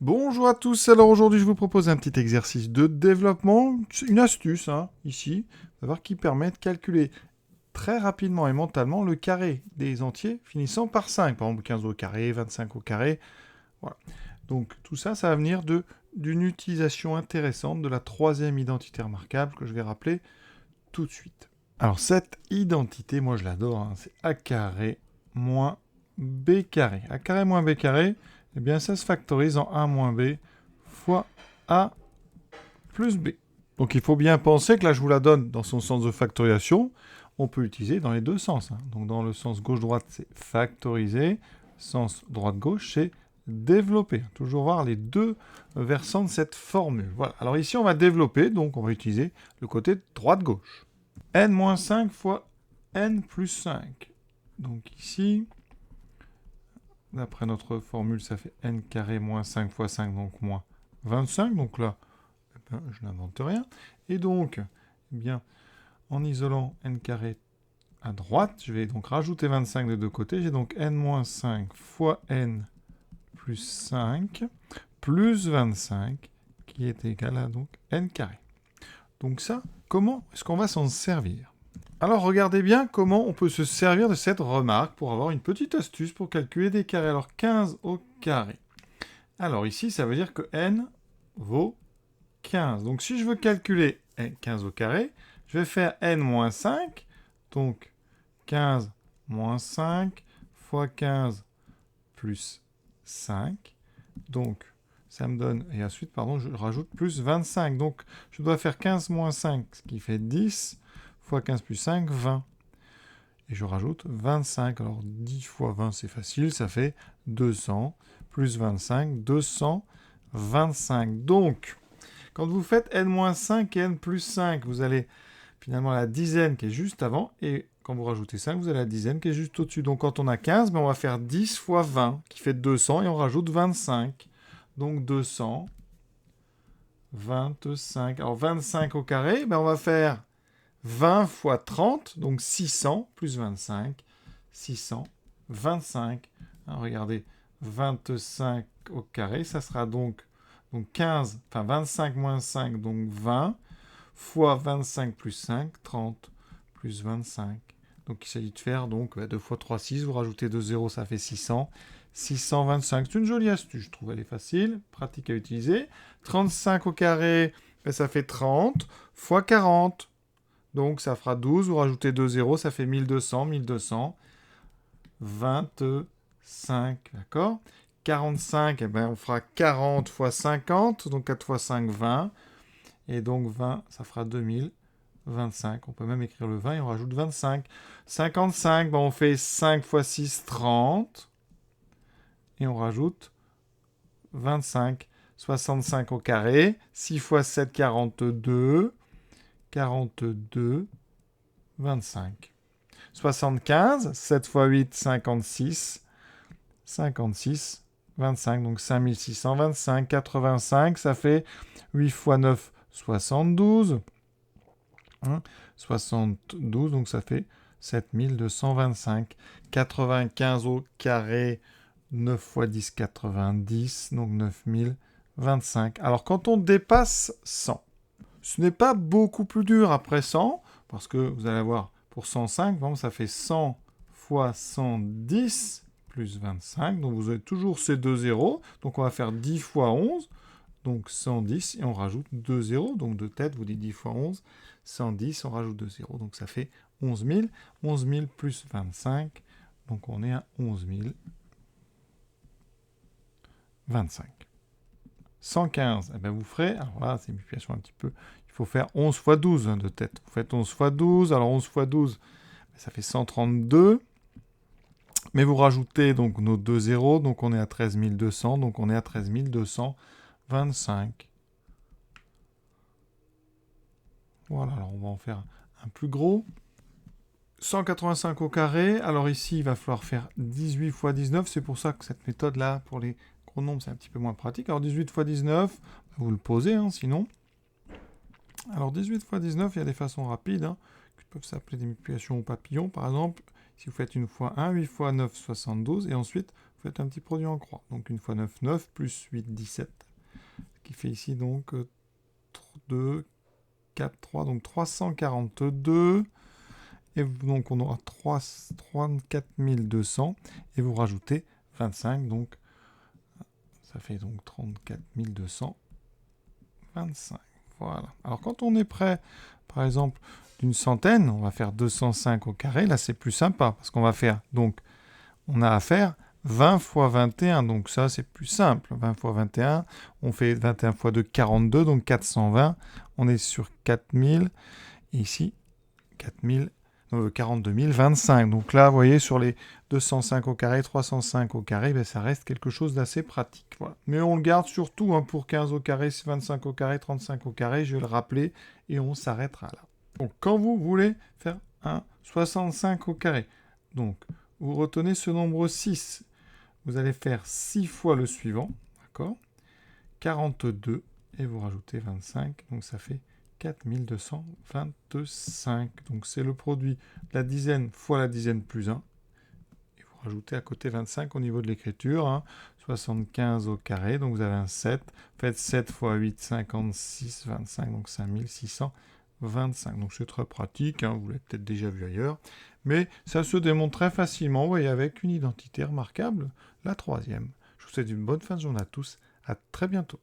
Bonjour à tous, alors aujourd'hui je vous propose un petit exercice de développement, une astuce ici, qui permet de calculer très rapidement et mentalement le carré des entiers finissant par 5, par exemple 15 au carré, 25 au carré, voilà. Donc tout ça, ça va venir d'une utilisation intéressante de la troisième identité remarquable que je vais rappeler tout de suite. Alors cette identité, moi je l'adore, c'est a carré moins b carré. A carré moins b carré, eh bien ça se factorise en a moins b fois a plus b. Donc il faut bien penser que là je vous la donne dans son sens de factorisation, on peut l'utiliser dans les deux sens. Donc dans le sens gauche-droite c'est factoriser, sens droite-gauche c'est développer. Toujours voir les deux versants de cette formule. Voilà. Alors ici on va développer, donc on va utiliser le côté droite-gauche. n-5 fois n plus 5. Donc ici, d'après notre formule, ça fait n carré moins 5 fois 5, donc moins 25. Donc là, je n'invente rien. Et donc, en isolant n carré à droite, je vais donc rajouter 25 de deux côtés. J'ai donc n-5 fois n plus 5 plus 25 qui est égal à donc n carré. Donc ça, comment est-ce qu'on va s'en servir ? Alors regardez bien comment on peut se servir de cette remarque pour avoir une petite astuce pour calculer des carrés. Alors 15 au carré. Alors ici, ça veut dire que n vaut 15. Donc si je veux calculer 15 au carré, je vais faire n moins 5. Donc 15 moins 5 fois 15 plus 5. Donc ça me donne, et ensuite, je rajoute plus 25. Donc je dois faire 15 moins 5, ce qui fait 10. Fois 15 plus 5, 20. Et je rajoute 25. Alors 10 fois 20, c'est facile, ça fait 200. Plus 25, 225. Donc, quand vous faites n-5 et n plus 5, vous allez finalement à la dizaine qui est juste avant. Et quand vous rajoutez 5, vous allez à la dizaine qui est juste au-dessus. Donc quand on a 15, on va faire 10 fois 20, qui fait 200. Et on rajoute 25. Donc 225. Alors 25 au carré, on va faire 20 fois 30, donc 600, plus 25, 625. Regardez, 25 au carré, ça sera donc 25 moins 5, donc 20, fois 25 plus 5, 30, plus 25. Donc il s'agit de faire 2 fois 3, 6, vous rajoutez 2 zéros, ça fait 600. 625, c'est une jolie astuce, je trouve, elle est facile, pratique à utiliser. 35 au carré, ça fait 30, fois 40. Donc ça fera 12, vous rajoutez 2 zéros, ça fait 1200, 25, d'accord. 45, on fera 40 fois 50, donc 4 fois 5, 20. Et donc 20, ça fera 2025. On peut même écrire le 20 et on rajoute 25. 55, on fait 5 fois 6, 30. Et on rajoute 25. 65 au carré, 6 fois 7, 42. 42, 25. 75, 7 fois 8, 56. 56, 25, donc 5625. 85, ça fait 8 fois 9, 72. 72, donc ça fait 7225. 95 au carré, 9 fois 10, 90, donc 9025. Alors quand on dépasse 100, ce n'est pas beaucoup plus dur après 100, parce que vous allez avoir pour 105, ça fait 100 fois 110 plus 25. Donc vous avez toujours ces deux zéros. Donc on va faire 10 fois 11, donc 110, et on rajoute 2 zéros. Donc de tête, vous dites 10 fois 11, 110, on rajoute 2 zéros. Donc ça fait 11 000. 11 000 plus 25, donc on est à 11 025. 115, vous ferez, alors là, c'est une multiplication un petit peu, il faut faire 11 fois 12 de tête. Vous faites 11 fois 12, alors 11 fois 12, ça fait 132. Mais vous rajoutez donc nos deux zéros, donc on est à 13 200, donc on est à 13 225. Voilà, alors on va en faire un plus gros. 185 au carré, alors ici, il va falloir faire 18 fois 19, c'est pour ça que cette méthode-là, pour les gros nombres, c'est un petit peu moins pratique. Alors 18 fois 19, vous le posez, sinon. Alors 18 fois 19, il y a des façons rapides, qui peuvent s'appeler des multiplications au papillon, par exemple. Si vous faites une fois 1, 8 fois 9, 72, et ensuite, faites un petit produit en croix. Donc une fois 9, 9, plus 8, 17. Ce qui fait ici donc 2, 4, 3, donc 342. Et donc on aura 34 200. Et vous rajoutez 25, donc ça fait donc 34 225. Voilà. Alors quand on est près, par exemple, d'une centaine, on va faire 205 au carré. Là, c'est plus sympa parce qu'on va faire, donc, on a à faire 20 fois 21. Donc ça, c'est plus simple. 20 fois 21, on fait 21 fois 2, 42, donc 420. On est sur 4000. Et ici, 42 025. Donc là, vous voyez, sur les 205 au carré, 305 au carré, ben, ça reste quelque chose d'assez pratique. Voilà. Mais on le garde surtout pour 15 au carré, 25 au carré, 35 au carré, je vais le rappeler, et on s'arrêtera là. Donc quand vous voulez faire un 65 au carré, donc vous retenez ce nombre 6. Vous allez faire 6 fois le suivant, d'accord, 42, et vous rajoutez 25, donc ça fait 4225. Donc c'est le produit de la dizaine fois la dizaine plus 1. Et vous rajoutez à côté 25 au niveau de l'écriture. 75 au carré, donc vous avez un 7. Faites 7 fois 8, 56, 25, donc 5625. Donc c'est très pratique, vous l'avez peut-être déjà vu ailleurs. Mais ça se démontre très facilement, vous voyez, avec une identité remarquable, la troisième. Je vous souhaite une bonne fin de journée à tous. À très bientôt.